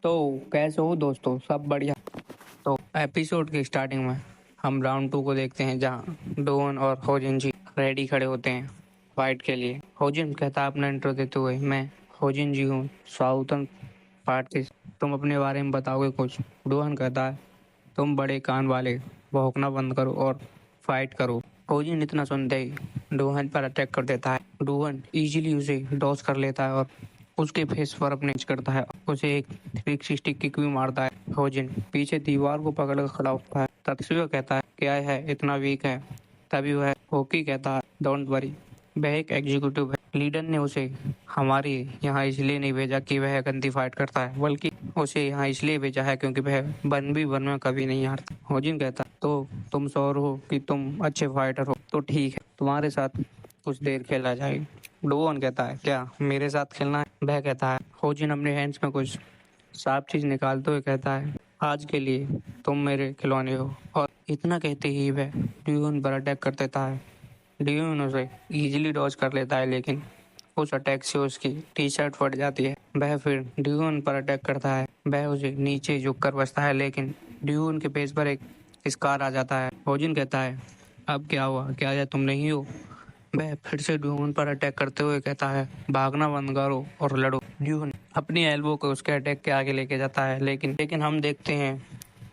तो कैसे हो दोस्तों, सब बढ़िया। तो एपिसोड की स्टार्टिंग में हम राउंड 2 को देखते हैं, जहां डोवन और होजिन जी रेडी खड़े होते हैं फाइट के लिए। होजिन कहता है अपना इंट्रो देते हुए, मैं होजिन जी हूँ, साउथर्न पार्ट से। तुम अपने बारे में बताओगे कुछ? डोवन कहता है, तुम बड़े कान वाले, भौंकना बंद करो और फाइट करो। होजिन इतना सुनते ही डोवन पर अटैक कर देता है। डोवन इजीली उसे डॉज कर लेता है और उसके फेस पर अपने करता है। उसे एक 360 किक भी मारता है। होजिन पीछे दीवार को पकड़ कर खड़ा होता है। तत्सुया कहता है, क्या है इतना वीक है? तभी वह होकी कहता है, डोंट वरी, वह एक एग्जीक्यूटिव है। लीडर ने उसे हमारे यहाँ इसलिए नहीं भेजा कि वह गंदी फाइट करता है, बल्कि उसे यहाँ इसलिए भेजा है क्योंकि वह वन भी वन में कभी नहीं हारता। होजिन कहता है, तो तुम श्योर हो कि तुम अच्छे फाइटर हो? तो ठीक है, तुम्हारे साथ कुछ देर खेला जाए। डोवन कहता है, क्या मेरे साथ खेलना है? वह कहता है। होजिन अपने हैंड्स में कुछ साफ चीज निकालते हुए कहता है, आज के लिए तुम मेरे खिलौने हो। और इतना कहते ही वह ड्यून पर अटैक कर देता है। ड्यून उसे इजीली डॉज कर लेता है, लेकिन उस अटैक से उसकी टी शर्ट फट जाती है। वह फिर ड्यून पर अटैक करता है। वह उसे नीचे झुक कर बचता है, लेकिन ड्यून के फेस पर एक स्कार आ जाता है। होजिन कहता है, अब क्या हुआ? क्या यह तुम नहीं हो? वह फिर से ड्यून पर अटैक करते हुए कहता है, भागना बंद करो और लड़ो। ड्यून अपनी एल्बो को उसके अटैक के आगे लेके जाता है, लेकिन हम देखते हैं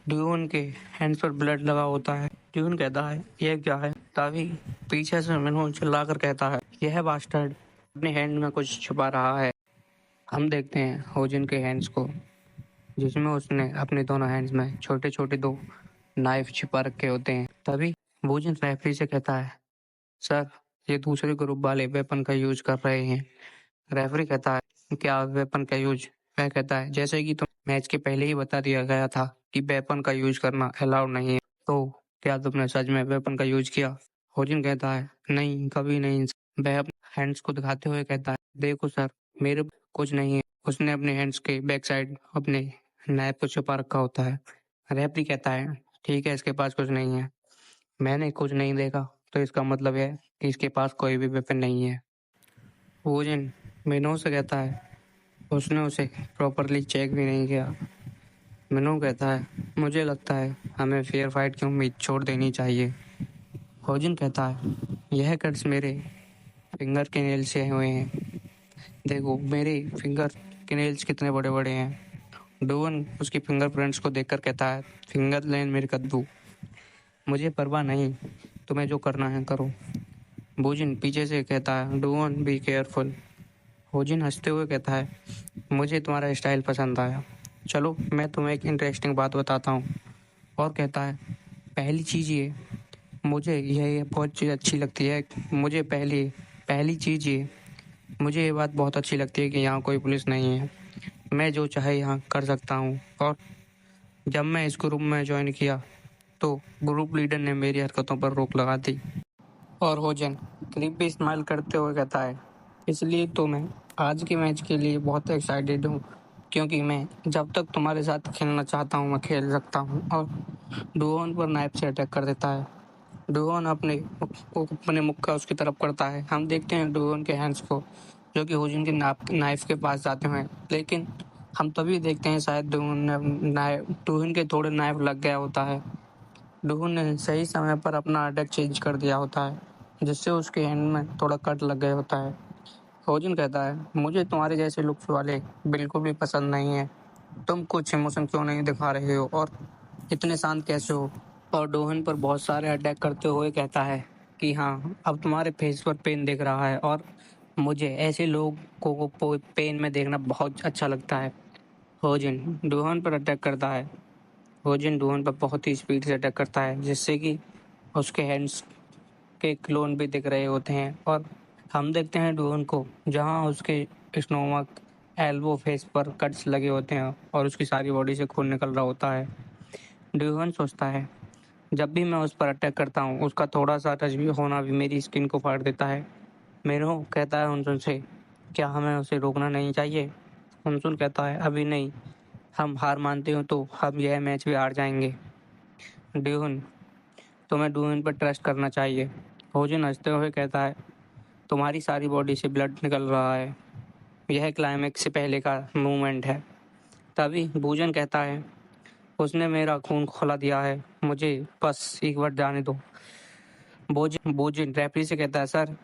ड्यून के हैंड्स पर ब्लड लगा होता है। ड्यून कहता है, यह क्या है? तभी पीछे से मिनहो चिल्लाकर कहता है, यह बास्टर्ड अपने हैंड में कुछ छुपा रहा है। हम देखते हैं होजिन के हैंड्स को, जिसमें उसने अपने दोनों हैंड्स में छोटे छोटे दो नाइफ छिपा रखे होते हैं। तभी होजिन रेफरी से कहता है, सर, ये दूसरे ग्रुप वाले वेपन का यूज कर रहे हैं। रेफरी कहता है, क्या वेपन का यूज? वह कहता है, जैसे कि तुम मैच के पहले ही बता दिया गया था कि वेपन का यूज करना अलाउड नहीं है, तो क्या तुमने सच में वेपन का यूज किया? होजिन कहता है, नहीं, कभी नहीं। वह अपने हैंड्स को दिखाते हुए कहता है, देखो सर, मेरे कुछ नहीं है। उसने अपने हैंड्स के बैक साइड अपने नाइफ को छुपा रखा होता है। रेफरी कहता है, ठीक है, इसके पास कुछ नहीं है। मैंने कुछ नहीं देखा, तो इसका मतलब है कि इसके पास कोई भी वेपन नहीं है। वोजिन मिनो से कहता है, उसने उसे प्रॉपरली चेक भी नहीं किया। मिनो कहता है, मुझे लगता है हमें फेयर फाइट की उम्मीद छोड़ देनी चाहिए। होजिन कहता है, यह कट्स मेरे फिंगर के नेल से हुए हैं। देखो मेरे फिंगर के नेल्स कितने बड़े बड़े हैं। डोवन उसकी फिंगरप्रिंट्स को देखकर कहता है, फिंगर लेन मेरे कद्दू, मुझे परवाह नहीं, तुम्हें जो करना है करो। बोजिन पीछे से कहता है, डोवन बी केयरफुल। होजिन हंसते हुए कहता है, मुझे तुम्हारा स्टाइल पसंद आया, चलो मैं तुम्हें एक इंटरेस्टिंग बात बताता हूँ। और कहता है, पहली चीज़ ये, मुझे यह बहुत चीज़ अच्छी लगती है, मुझे पहली पहली चीज़ ये, मुझे ये बात बहुत अच्छी लगती है कि यहाँ कोई पुलिस नहीं है, मैं जो चाहे यहाँ कर सकता हूँ। और जब मैं इस ग्रुप में ज्वाइन किया तो ग्रुप लीडर ने मेरी हरकतों पर रोक लगा दी। और होजन क्रीपी स्माइल करते हुए कहता है, इसलिए तो मैं आज के मैच के लिए बहुत एक्साइटेड हूँ, क्योंकि मैं जब तक तुम्हारे साथ खेलना चाहता हूँ मैं खेल सकता हूँ। और डुओन पर नाइफ से अटैक कर देता है। डुओन अपने मुक्का उसकी तरफ करता है। हम देखते हैं डुओन के हैंड्स को, जो कि होजिन के नाइफ के पास जाते हैं, लेकिन हम तभी देखते हैं शायद डुओन के थोड़े नाइफ लग गया होता है। डूहन ने सही समय पर अपना अटैक चेंज कर दिया होता है, जिससे उसके हैंड में थोड़ा कट लग गया होता है। होजिन कहता है, मुझे तुम्हारे जैसे लुक्स वाले बिल्कुल भी पसंद नहीं है। तुम कुछ इमोशन क्यों नहीं दिखा रहे हो और इतने शांत कैसे हो? और डोहन पर बहुत सारे अटैक करते हुए कहता है कि हाँ, अब तुम्हारे फेस पर पेन दिख रहा है और मुझे ऐसे लोगों को पेन में देखना बहुत अच्छा लगता है। होजिन डोहन पर अटैक करता है। होजिन डुओन पर बहुत ही स्पीड से अटैक करता है, जिससे कि उसके हैंड्स के क्लोन भी दिख रहे होते हैं। और हम देखते हैं डुओन को, जहां उसके स्टोमक, एल्बो, फेस पर कट्स लगे होते हैं और उसकी सारी बॉडी से खून निकल रहा होता है। डुओन सोचता है, जब भी मैं उस पर अटैक करता हूँ उसका थोड़ा सा टच भी होना भी मेरी स्किन को फाड़ देता है। मेरो कहता है उनसुन से, क्या हमें उसे रोकना नहीं चाहिए? उनसुन कहता है, अभी नहीं, हम हार मानते हो तो हम यह मैच भी हार जाएंगे। ड्यून, तुम्हें ड्यून पर ट्रस्ट करना चाहिए। होजिन हंसते हुए कहता है, तुम्हारी सारी बॉडी से ब्लड निकल रहा है, यह क्लाइमेक्स से पहले का मूवमेंट है। तभी भोजन कहता है, उसने मेरा खून खौला दिया है, मुझे बस एक बार जाने दो। भोजन रेफरी से कहता है, सर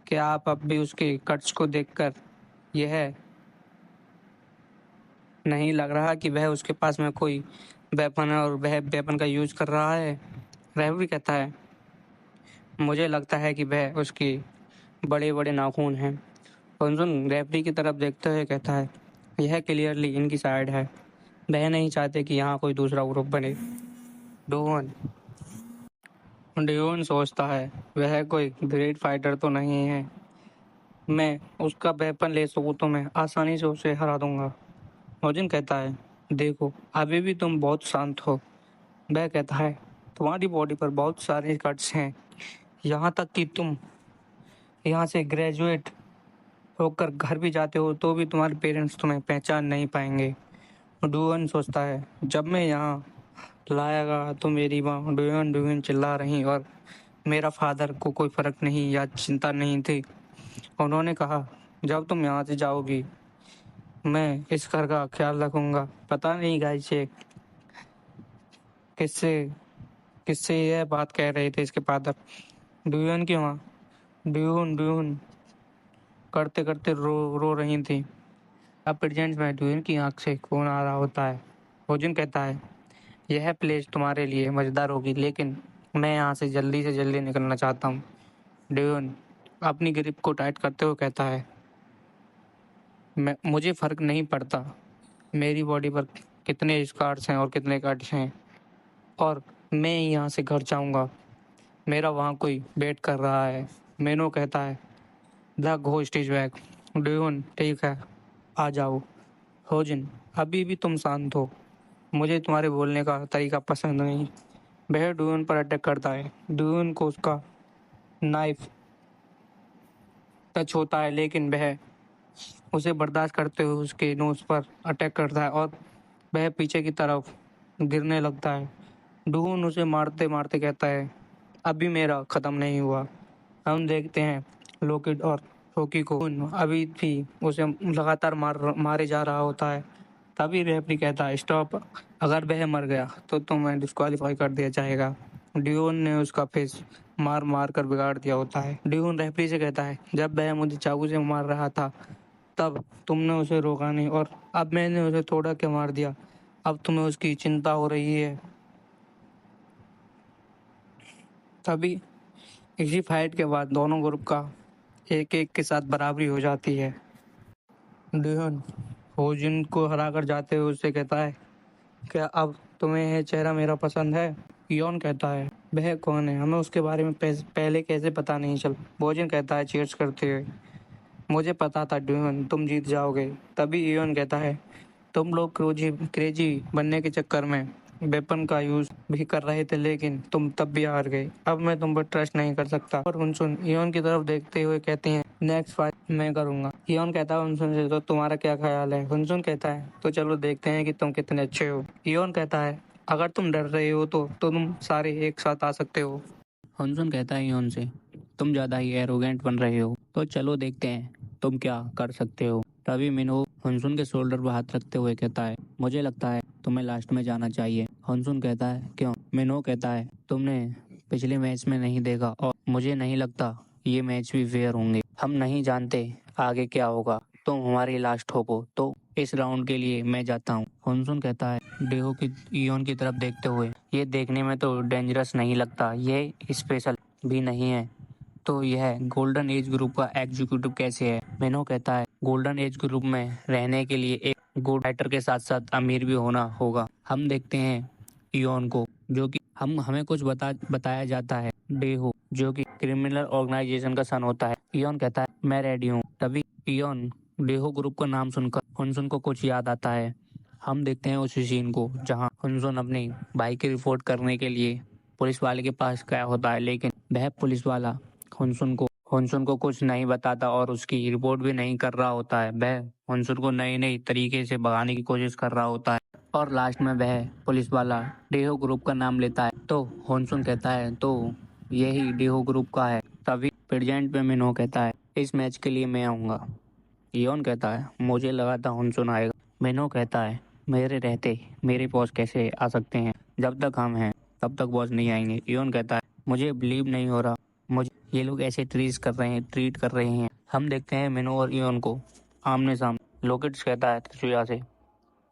क्या आप अब भी उसके कट्स को देखकर यह नहीं लग रहा कि वह उसके पास में कोई वेपन है और वह वेपन का यूज कर रहा है? रेफरी कहता है, मुझे लगता है कि वह उसके बड़े बड़े नाखून हैं। हुनसुन रेफरी की तरफ देखते हुए कहता है, यह क्लियरली इनकी साइड है, वह नहीं चाहते कि यहाँ कोई दूसरा ग्रुप बने। डोवन डियोन सोचता है, वह कोई ग्रेट फाइटर तो नहीं है, मैं उसका वेपन ले सकूं तो मैं आसानी से उसे हरा दूंगा। ओजिन कहता है, देखो अभी भी तुम बहुत शांत हो। वह कहता है, तुम्हारी बॉडी पर बहुत सारे कट्स हैं, यहाँ तक कि तुम यहाँ से ग्रेजुएट होकर घर भी जाते हो तो भी तुम्हारे पेरेंट्स तुम्हें पहचान नहीं पाएंगे। डुअन सोचता है, जब मैं यहाँ लाया गया तो मेरी माँ डुअन डुअन चिल्ला रही और मेरा फादर को कोई फर्क नहीं या चिंता नहीं थी। उन्होंने कहा, जब तुम यहाँ से जाओगी मैं इस घर का ख्याल रखूंगा। पता नहीं गाइस ये किससे किससे यह बात कह रहे थे इसके फादर। डुअन की माँ डुअन डुअन करते करते रो रो रही थी। अब प्रेजेंट में डुअन की आंख से खून आ रहा होता है। होजिन कहता है, यह प्लेस तुम्हारे लिए मजेदार होगी लेकिन मैं यहाँ से जल्दी निकलना चाहता हूँ। डुअन अपनी ग्रिप को टाइट करते हुए कहता है, मुझे फर्क नहीं पड़ता मेरी बॉडी पर कितने स्कार्स हैं और कितने कट्स हैं, और मैं यहाँ से घर जाऊँगा, मेरा वहाँ कोई वेट कर रहा है। मेनो कहता है, द घोस्ट इज बैक। डुअन ठीक है, आ जाओ। होजिन अभी भी तुम शांत हो, मुझे तुम्हारे बोलने का तरीका पसंद नहीं। वह डुअन पर अटैक करता है। डुअन को उसका नाइफ टच होता है लेकिन वह उसे बर्दाश्त करते हुए उसके नोज पर अटैक करता है और वह पीछे की तरफ गिरने लगता है। डुअन उसे मारते मारते कहता है, अभी मेरा ख़त्म नहीं हुआ। हम देखते हैं लोकिड और शोकी को अभी भी उसे लगातार मारे जा रहा होता है। तभी रेफरी कहता है, स्टॉप, अगर वह मर गया तो तुम्हें डिस्क्वालीफाई कर दिया जाएगा। डियोन ने उसका फेस मार मार कर बिगाड़ दिया होता है। डियोन रेफरी से कहता है, जब वह मुझे चाकू से मार रहा था तब तुमने उसे रोका नहीं और अब मैंने उसे तोड़ा के मार दिया, अब तुम्हें उसकी चिंता हो रही है। तभी इसी फाइट के बाद दोनों ग्रुप का एक एक के साथ बराबरी हो जाती है। डियोन होजिन को हरा कर जाते हुए उससे कहता है, क्या अब तुम्हें यह चेहरा मेरा पसंद है? योन कहता है, वह कौन है, हमें उसके बारे में पहले कैसे पता नहीं चल। भोजन कहता है चीयर्स करते हुए, मुझे पता था ड्यून तुम जीत जाओगे। तभी योन कहता है, तुम लोग क्रेजी बनने के चक्कर में वेपन का यूज भी कर रहे थे लेकिन तुम तब भी हार गए, अब मैं तुम पर ट्रस्ट नहीं कर सकता। और हुनसुन योन की तरफ देखते हुए कहते हैं, नेक्स्ट फाइट मैं करूंगा। योन कहता है हुनसुन से, तो तुम्हारा क्या ख्याल है? हुनसुन कहता है, तो चलो देखते हैं कि तुम कितने अच्छे हो। योन कहता है, अगर तुम डर रहे हो तो तुम सारे एक साथ आ सकते हो। हुनसुन कहता है योन से, तुम ज्यादा ही एरोगेंट बन रहे हो, तो चलो देखते हैं तुम क्या कर सकते हो। तभी मिनो हुनसुन के शोल्डर पर हाथ रखते हुए कहता है, मुझे लगता है तुम्हें लास्ट में जाना चाहिए। हुनसुन कहता है, क्यों? मिनो कहता है, तुमने पिछले मैच में नहीं देखा और मुझे नहीं लगता ये मैच भी फेयर होंगे, हम नहीं जानते आगे क्या होगा, तुम हमारी लास्ट होपो, तो इस राउंड के लिए मैं जाता हूँ। हुनसुन कहता है, डेहो की इयोन की तरफ देखते हुए, ये देखने में तो डेंजरस नहीं लगता, ये स्पेशल भी नहीं है, तो यह गोल्डन एज ग्रुप का एग्जीक्यूटिव कैसे है? मेनो कहता है, गोल्डन एज ग्रुप में रहने के लिए एक गुड फाइटर के साथ साथ अमीर भी होना होगा। हम देखते हैं इयोन को, जो कि हमें कुछ बताया जाता है डेहो जो कि क्रिमिनल ऑर्गेनाइजेशन का सन होता है। इयोन कहता है, मैं रेडी हूँ। तभी इयोन डेहो ग्रुप का नाम सुनकर हुनसुन को कुछ याद आता है। हम देखते हैं उसी सीन को जहाँ हुनसुन अपने भाई की रिपोर्ट करने के लिए पुलिस वाले के पास गया होता है, लेकिन वह पुलिस वाला हुनसुन को कुछ नहीं बताता और उसकी रिपोर्ट भी नहीं कर रहा होता है। वह हुनसुन को नई नई तरीके से भगाने की कोशिश कर रहा होता है और लास्ट में वह पुलिस वाला डेहो ग्रुप का नाम लेता है। तो हुनसुन कहता है, तो यही डेहो ग्रुप का है। तभी प्रेजेंट पे मिनो कहता है, इस मैच के लिए मैं आऊँगा। इयोन कहता है, मुझे लगा था हुनसुन आएगा। मिनो कहता है, मेरे रहते मेरे बॉस कैसे आ सकते हैं? जब तक हम हैं तब तक बॉस नहीं आएंगे। इयोन कहता है मुझे बिलीव नहीं हो रहा, मुझे ये लोग ऐसे ट्रीट कर रहे हैं। हम देखते हैं मिनो और इयोन को आमने सामने। लोकेट्स कहता है तत्सुया से,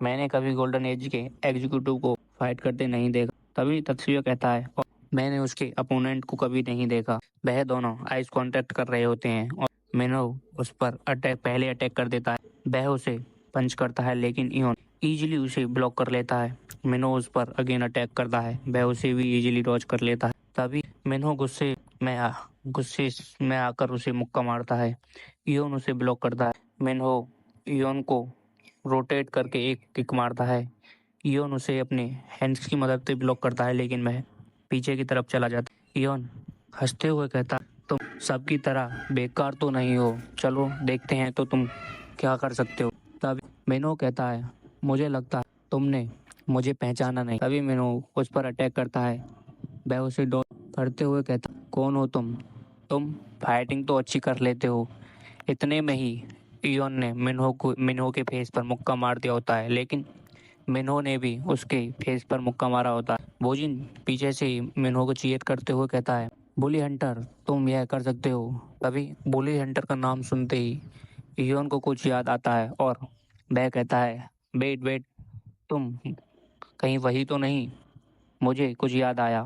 मैंने कभी गोल्डन एज के एग्जीक्यूटिव को फाइट करते नहीं देखा। तभी तत्सुया कहता है और मैंने उसके अपोनेंट को कभी नहीं देखा। वह दोनों आइस कांटेक्ट कर रहे होते हैं और मिनो उस पर पहले अटैक कर देता है। वह उसे पंच करता है लेकिन इयोन इजीली उसे ब्लॉक कर लेता है। मिनो उस पर अगेन अटैक करता है, वह उसे भी इजीली डॉज कर लेता है। तभी मिनो गुस्से में आकर उसे मुक्का मारता है। इयोन उसे ब्लॉक करता है। मिनो इयोन को रोटेट करके एक किक मारता है। इयोन उसे अपने हैंड्स की मदद से ब्लॉक करता है लेकिन वह पीछे की तरफ चला जाता है। इयोन हंसते हुए कहता है तुम सबकी तरह बेकार तो नहीं हो, चलो देखते हैं तो तुम क्या कर सकते हो। तभी मिनो कहता है मुझे लगता है तुमने मुझे पहचाना नहीं। तभी मिनो उस पर अटैक करता है। वह उसे डॉज करते हुए कहता कौन हो तुम फाइटिंग तो अच्छी कर लेते हो। इतने में ही इयोन ने मिन्हो के फेस पर मुक्का मार दिया होता है लेकिन मिन्हो ने भी उसके फेस पर मुक्का मारा होता है। बोजिन पीछे से मिन्हो को चीयर करते हुए कहता है बुली हंटर तुम यह कर सकते हो। तभी बुली हंटर का नाम सुनते ही इयोन को कुछ याद आता है और वह कहता है वेट वेट, तुम कहीं वही तो नहीं? मुझे कुछ याद आया।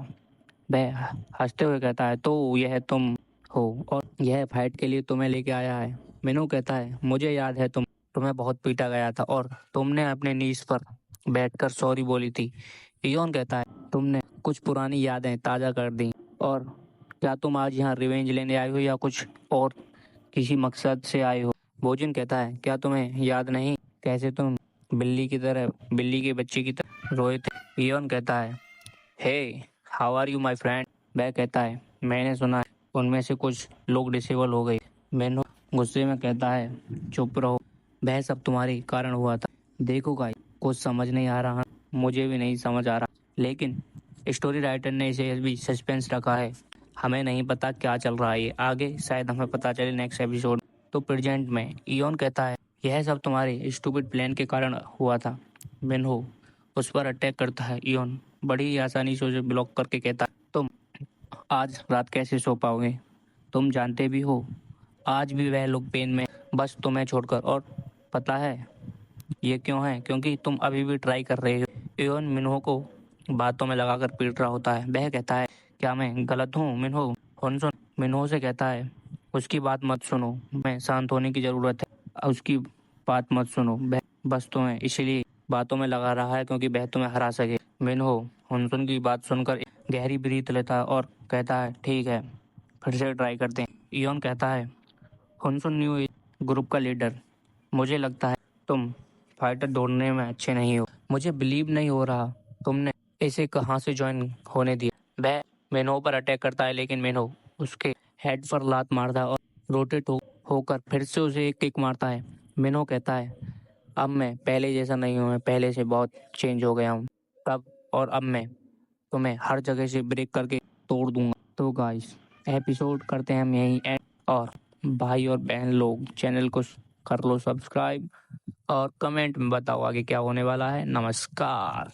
वह हंसते हुए कहता है तो यह तुम हो और यह फाइट के लिए तुम्हें लेके आया है। मिनू कहता है मुझे याद है तुम्हें बहुत पीटा गया था और तुमने अपने नीज पर बैठकर सॉरी बोली थी। इयोन कहता है तुमने कुछ पुरानी यादें ताज़ा कर दी और क्या तुम आज यहाँ रिवेंज लेने आए हो या कुछ और किसी मकसद से आए हो? भोजन कहता है क्या तुम्हें याद नहीं कैसे तुम बिल्ली के बच्चे की तरह रोए थे? इयोन कहता है hey how are you my friend. वह कहता है मैंने सुना है उनमें से कुछ लोग डिसेबल हो गए। मैनो गुस्से में कहता है चुप रहो, वह सब तुम्हारे कारण हुआ था। देखो गाइस कुछ समझ नहीं आ रहा, मुझे भी नहीं समझ आ रहा लेकिन स्टोरी राइटर ने इसे भी सस्पेंस रखा है। हमें नहीं पता क्या चल रहा है ये आगे, शायद हमें पता चले नेक्स्ट एपिसोड। तो प्रेजेंट में इयोन कहता है यह सब तुम्हारे स्टूपिड प्लान के कारण हुआ था। मिन्हो उस पर अटैक करता है। इयोन बड़ी ही आसानी से उसे ब्लॉक करके कहता है तुम आज रात कैसे सो पाओगे? तुम जानते भी हो आज भी वह लोग पेन में बस तुम्हें छोड़कर। और पता है ये क्यों है? क्योंकि तुम अभी भी ट्राई कर रहे हो। इयोन मिन्हो को बातों में लगाकर पीट रहा होता है। वह कहता है क्या मैं गलत हूँ मिन्हो? हुनसुन मिन्हो से कहता है उसकी बात मत सुनो, मैं शांत होने की जरूरत है, उसकी बात मत सुनो, वह बस तुम्हें इसलिए बातों में लगा रहा है क्योंकि वह तुम्हें हरा सके। मिन्हो हुनसुन की बात सुनकर गहरी ब्रीथ लेता है और कहता है ठीक है फिर से ट्राई करते हैं। इयोन कहता है हुनसुन न्यू ग्रुप का लीडर, मुझे लगता है तुम फाइटर ढूंढने में अच्छे नहीं हो। मुझे बिलीव नहीं हो रहा तुमने इसे कहाँ से ज्वाइन होने दिया। वह मेनो पर अटैक करता है लेकिन मेनो उसके हेड पर लात मारता है और होकर फिर से उसे एक किक मारता है। मेनो कहता है अब मैं पहले जैसा नहीं हूँ, मैं पहले से बहुत चेंज हो गया हूँ। तब और अब मैं तुम्हें हर जगह से ब्रेक करके तोड़ दूंगा। तो गाइस एपिसोड करते हैं हम यहीं एंड। और भाई और बहन लोग चैनल को कर लो सब्सक्राइब और कमेंट में बताओ आगे क्या होने वाला है। नमस्कार।